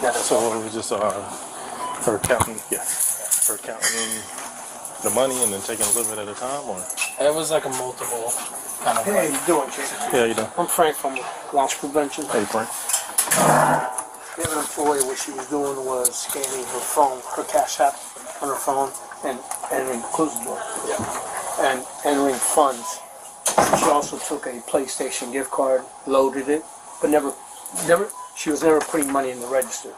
So it was just her counting, her counting the money and then taking a little bit at a time, or? It was like a multiple kind of. Hey, how you doing, Jason? Yeah, you know. I'm Frank from Loss Prevention. Hey, Frank. We have an employee. What she was doing was scanning her phone, her cash app on her phone, and entering, close the door. Yeah. And entering funds. She also took a PlayStation gift card, loaded it, but never. She was never putting money in the register.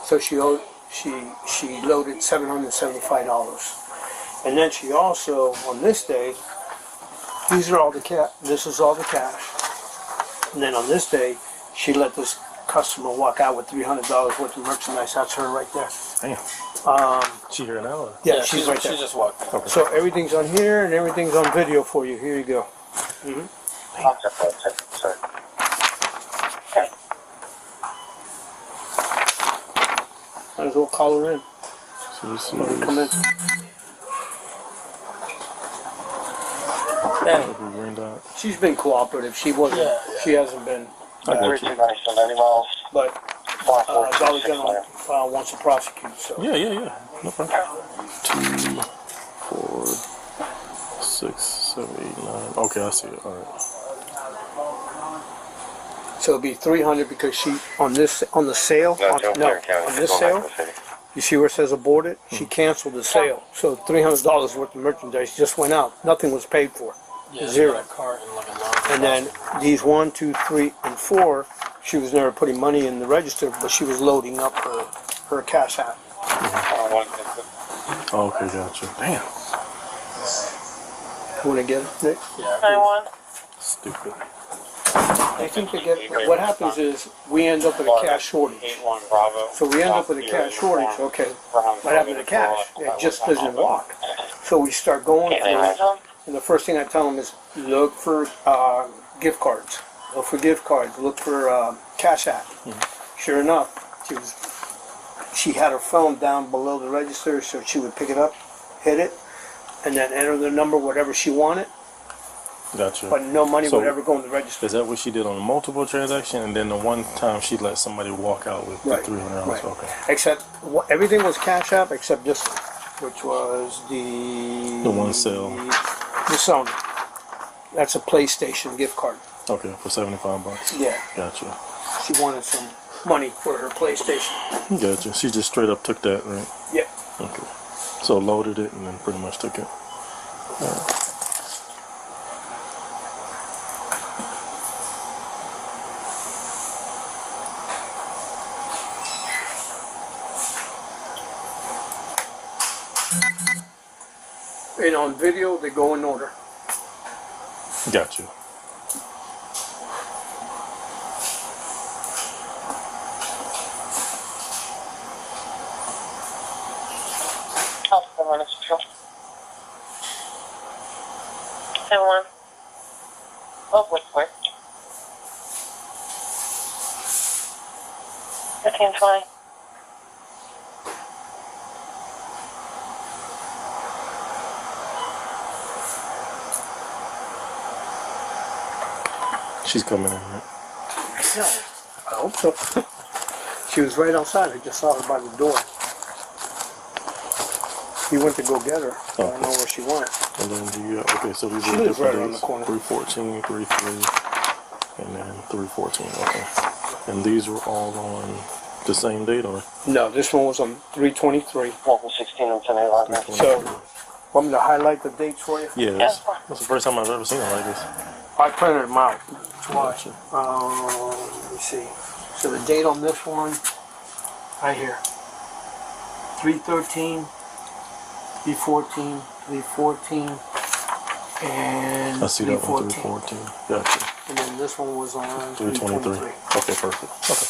So she loaded $775. And then she also, on this day, this is all the cash. And then on this day, she let this customer walk out with $300 worth of merchandise. That's her right there. Damn. She here now? Or? Yeah, she's right there. She just walked in. Okay. So everything's on here and everything's on video for you. Here you go. Sorry. Might as well call her in. So this Let her is come in. Green Dot. She's been cooperative. She wasn't. Yeah. She hasn't been. I got you. 90 miles. But Dollar General wants to prosecute. So. Yeah. No problem. 2, 4, 6, 7, 8, 9. Okay, I see it. All right. So it'll be 300 because she on the sale. On this sale, you see where it says aborted? She canceled the sale, so $300 worth of merchandise just went out. Nothing was paid for. Yeah, Zero. A cart and like a laundry And then these 1, 2, 3, and 4, she was never putting money in the register, but she was loading up her cash app. Okay, gotcha. Damn. You want to get it, Nick? Yeah. Stupid. I think they get. What happens is we end up with a cash shortage. 81 Bravo. So we end up with a cash shortage. Okay, what happened to cash? It just doesn't walk. So we start going through it, and the first thing I tell them is look for gift cards. Look for gift cards. Look for cash app. Sure enough, she had her phone down below the register, so she would pick it up, hit it, and then enter the number, whatever she wanted, Gotcha. but no money So- would ever go in the register. Is that what she did on multiple transactions, and then the one time she let somebody walk out with Right, the $300? right. Okay. Except everything was cash app except this one, which was the one sale. The Sony. That's a PlayStation gift card. Okay, for $75. Yeah, Gotcha. she wanted some money for her PlayStation. Gotcha. She just straight up took that, right? Yeah. Okay. So loaded it and then pretty much took it. And on video, they go in order. Gotcha. Everyone. Oh, wait, wait. 1520. She's coming in, right? No, I hope so. She was right outside. I just saw her by the door. He went to go get her. I don't know where she went. And then do you, okay, so these She are lives different right around dates. the corner. 314, 33, and then 314. Okay. And these were all on the same date, or? No, this one was on 323. Local 16 and 10 line. So, want me to highlight the dates for you? Yeah, that's the first time I've ever seen it like this. I printed them out. Gotcha. Let me see. So the date on this one, right here. 313, 314, 314, and I see that one, 314. 314. Gotcha. And then this one was on 323. 323. Okay, perfect. Okay.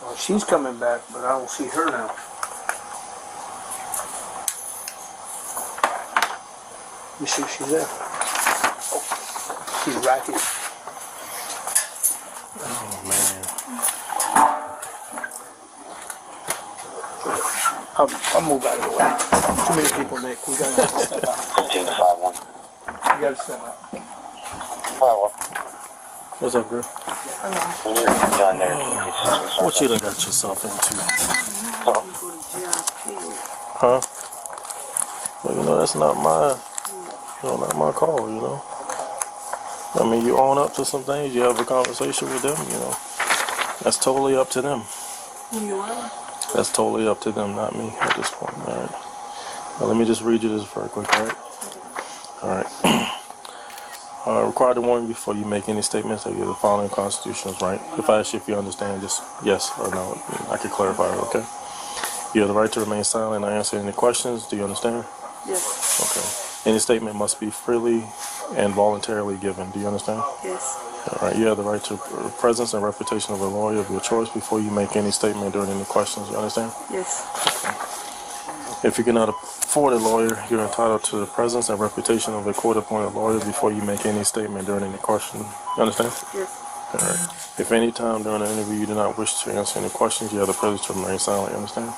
Well, she's coming back, but I don't see her now. Let me see if she's there. Oh, she's right here. Oh, man. I'll move out of the way. Too many people, Nick. We gotta step out. 15 to 51. We gotta step out. 51. What's up, girl? When you're done there, What you done got yourself into? Huh? Well, you know, that's not my, not my call, you know? I mean, you own up to some things, you have a conversation with them, you know? That's totally up to them. That's totally up to them, not me at this point, alright? Now, let me just read you this very quick, alright? Alright. Required to warn you before you make any statements that you're the following constitutional right. If I ask you if you understand, just yes or no. I can clarify it, okay? You have the right to remain silent and not answer any questions. Do you understand? Yes. Okay. Any statement must be freely and voluntarily given. Do you understand? Yes. All right. You have the right to presence and reputation of a lawyer of your choice before you make any statement during any questions. You understand? Yes. If you cannot afford a lawyer, you're entitled to the presence and reputation of a court-appointed lawyer before you make any statement during any question. You understand? Yes. All right. If any time during the interview you do not wish to answer any questions, you have the privilege to remain silent. You understand?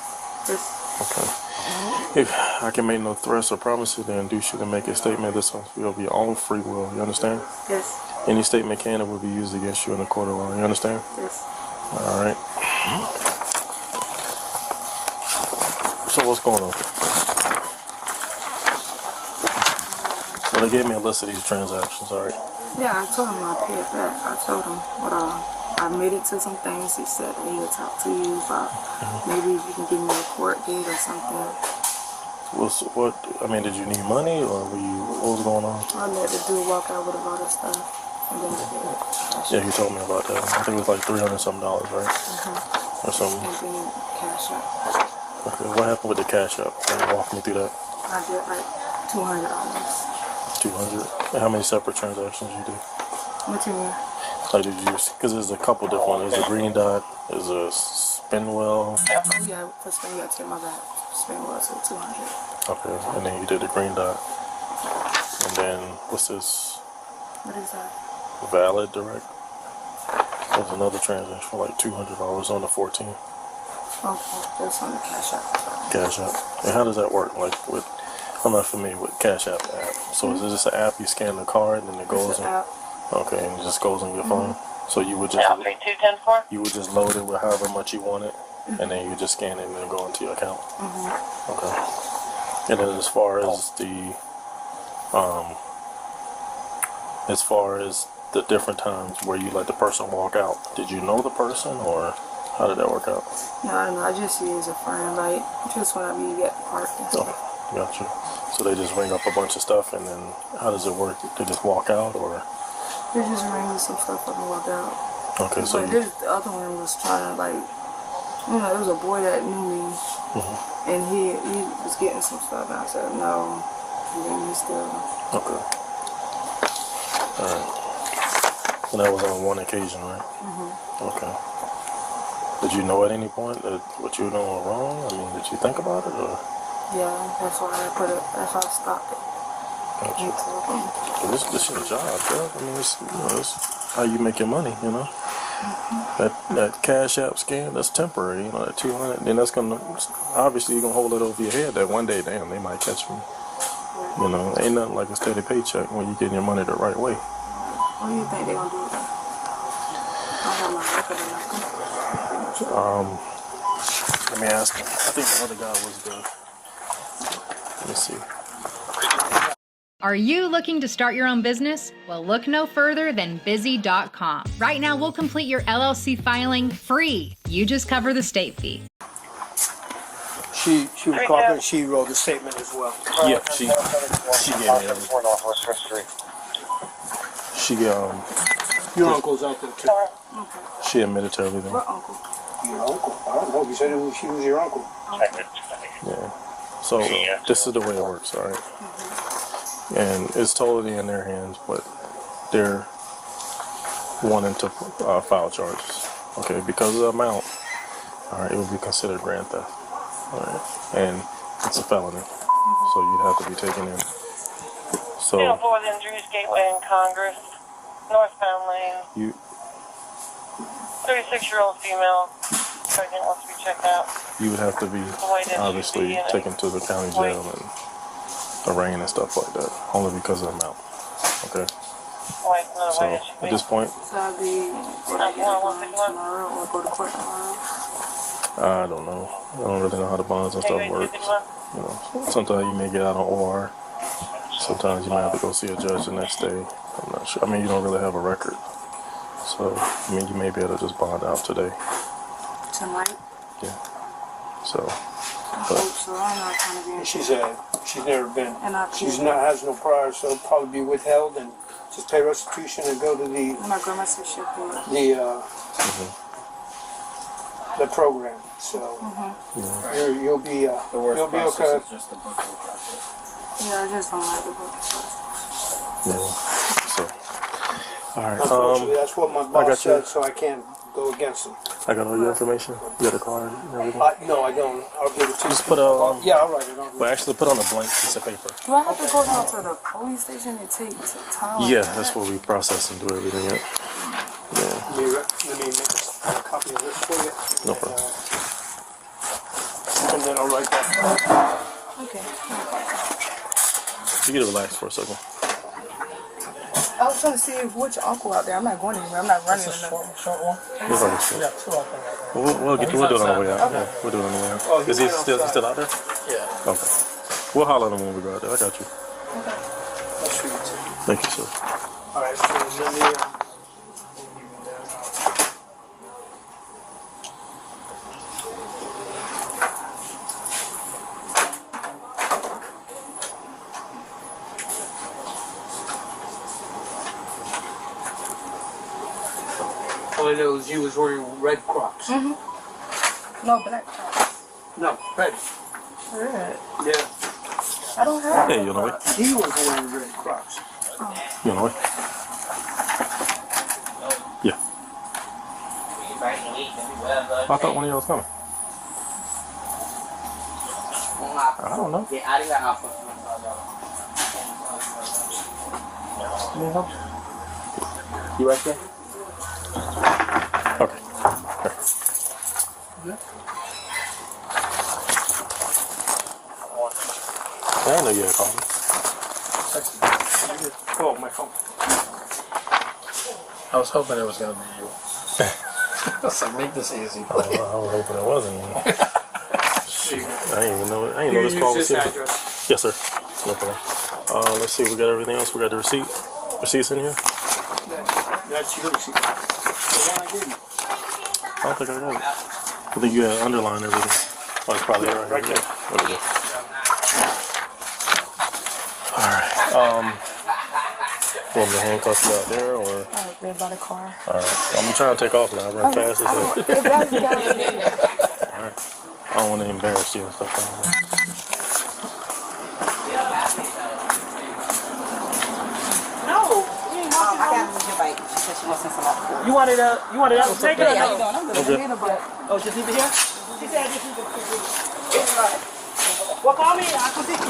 Yes. Okay. If I can make no threats or promises to induce you to make a statement, this will be your own free will. You understand? Yes. Any statement can and will be used against you in the court of law. You understand? Yes. All right. So what's going on? Well, they gave me a list of these transactions. All right. Yeah, I told him I paid it back. I told him what I admitted to some things. He said that he would talk to you about maybe if you can give me a court date or something. What? I mean, did you need money or were you? What was going on? I let the dude walk out with a lot of stuff. And then I did it. Yeah, you told me about that. I think it was like $300 something, right? Or something. And then cash up. Okay. What happened with the cash up? Can you walk me through that? I did like $200. 200. And how many separate transactions you do? What you mean? Like did you? Because there's a couple different ones. There's a green dot. There's a Spinwell. Oh yeah, for spin, you gotta take my back. Spin was at 200. Okay. And then you did the green dot. And then what's this? What is that? Valid direct. There's another transaction for like $200 on the 14. Okay, that's on the cash app. Cash App. And how does that work? Like with, I'm not familiar with Cash App app. So is it just an app you scan the card and it goes It's in? an app. Okay, and it just goes on your phone. So you would just 3210-4? you would just load it with however much you wanted, and then you just scan it and then go into your account. Okay. And then as far as the different times where you let the person walk out, did you know the person or how did that work out? No, I don't know. I just see you as a friend. Like, just whenever you get parked and stuff. Oh, gotcha. So they just ring up a bunch of stuff, and then how does it work? They just walk out, or? They just ring some stuff up and walk out. Okay, so But you, the other one was trying to, like, you know, it was a boy that knew me. And he was getting some stuff, and I said, no. And then he still. okay. All right. And that was on one occasion, right? Okay. Did you know at any point that what you were doing was wrong? I mean, did you think about it, or? Yeah, that's why I put it, that's why I stopped it. Gotcha. Me too. Well, this is your job, bro. I mean, it's how you make your money, you know. That Cash App scam, that's temporary, you know. That 200, then that's gonna obviously you're gonna hold it over your head. That one day, damn, they might catch me. You know, ain't nothing like a steady paycheck when you getting your money the right way. What do you think they're gonna do with that? I don't have my record or nothing. Let me ask him. I think the other guy was the. Let me see. Are you looking to start your own business? Well, look no further than Busy.com. Right now, we'll complete your LLC filing free. You just cover the state fee. She was talking, she wrote a statement as well. Yeah, she gave me everything. Northwest First Street. She Your uncle's out there too. she admitted to everything. What uncle? Your uncle? I don't know. You said she was your uncle. Yeah. So this is the way it works, all right? And it's totally in their hands, but they're wanting to file charges. Okay, because of the amount, all right, it would be considered grand theft. All right, and it's a felony, so you'd have to be taken in. So 204 Andrews Gateway in Congress, northbound lane. you 36-year-old female, pregnant, wants to be checked out. you would have to be obviously taken to the county jail and arraigned and stuff like that, only because of the amount. Okay. Wait, another So way it at should this point, So I'll be will I get a bond tomorrow or go to court tomorrow? I don't know. I don't really know how the bonds and stuff work. You know, sometimes you may get out on OR. Sometimes you might have to go see a judge the next day. I'm not sure. I mean, you don't really have a record. So, I mean, you may be able to just bond out today. Tonight? Yeah. So, I hope so. I'm not trying to be in She's never been. And I She's feel- not has no prior, so it'll probably be withheld and just pay restitution and go to My grandma said she'll do it. the program. So you'll be The worst you'll be process okay. is just the booking process. Yeah, I just don't like the book. yeah. So, all right. Unfortunately, that's what my I got boss you. said, so I can't go against him. I got all your information. You got the card and everything. No, I don't. I'll give it to you. Just put Yeah, I'll write it on. but actually put on a blank piece of paper. Do I have to go down to the police station and take time? Yeah, that's where we process and do everything. Yeah. Let me make a copy of this for you. No problem. And then I'll write that. Okay. You get relax for a second. I was trying to see which uncle out there. I'm not going anywhere. I'm not running or nothing. Short one? We'll probably see. Yeah, two of them. We'll do it on the way out. Yeah, we'll do it on the way out. Is he still out there? Yeah. Okay. We'll holler at him when we go out there. I got you. I'll show you too. Thank you, sir. All right, so let me. All I know is you was wearing red Crocs. No, black Crocs. No, red. Red. Yeah. I don't have Hey, you know what? He was wearing red Crocs. You know what? Yeah. I thought one of y'all was coming. I don't know. You right there? Okay. I didn't know you had called me. Oh, my phone. I was hoping it was going to be you. I was like, make this easy. Oh, I was hoping it wasn't you. I didn't even know. I didn't know this call was here. Yes, sir. No problem. Let's see. We got everything else. We got the receipt. Receipts in here. That's your receipt. The one I gave you. I don't think I got it. I think you had underlined everything. Oh, it's probably right here. Right there. There we go. Alright. Want me to handcuff you out there or? Alright, red by the car. Alright. I'm trying to take off now. I run fast as hell. Alright. I don't want to embarrass you and stuff like that. You wanted to take it? Okay. Oh, just leave it here? She said just leave it. Well, call me. I can see you.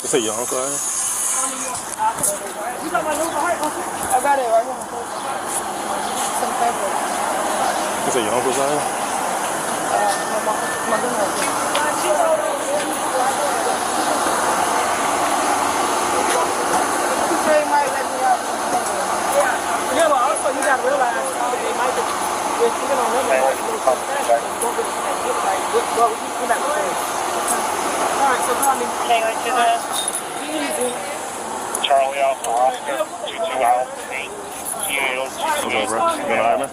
Is that your uncle out here? You got my number, right? I got it right here. Some paper. Is that your uncle's out here? My grandma. They might let me out. Yeah, but also you got to realize they might be, if you don't remember, you're not the same. All right, so call me. Can I do that? Easy. Charlie Alpha Oscar, 22 Alpha 8, What's up, bro? You been alright, man?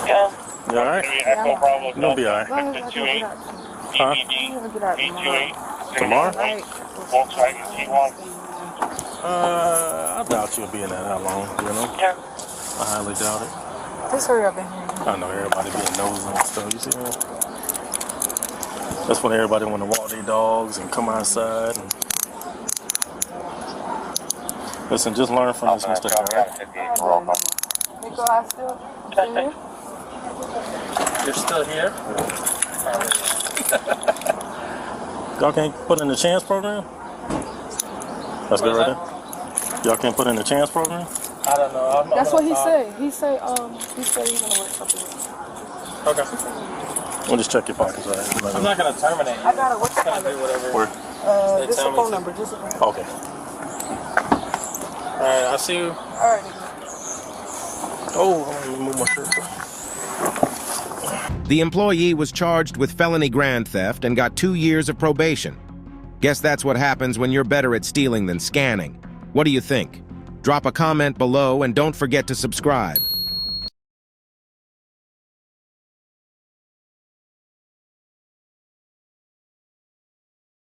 Yeah. You alright? Echo Bravo You'll be alright. Delta 28, Huh? BBD 828, Tomorrow? Volkswagen T1. I doubt you'll be in that how long, you know? Yeah. I highly doubt it. Just hurry up in here. I know everybody being nosy and stuff, you see that? That's when everybody want to walk their dogs and come outside. And... Listen, just learn from this mistake, alright? Nico, I still here? You're still here? Y'all can't put in the chance program? That's good right there? Y'all can't put in the chance program? I don't know. That's what he said. He said he's gonna work something. Okay. I'll just check your pockets, all right? I'm not gonna terminate you. I got it. What's I'm gonna do whatever. Where? this is tell a me phone to. number. Just a phone. Okay. Alright, I'll see you. All right. Oh, I'm gonna move my shirt. The employee was charged with felony grand theft and got 2 years of probation. Guess that's what happens when you're better at stealing than scanning. What do you think? Drop a comment below and don't forget to subscribe.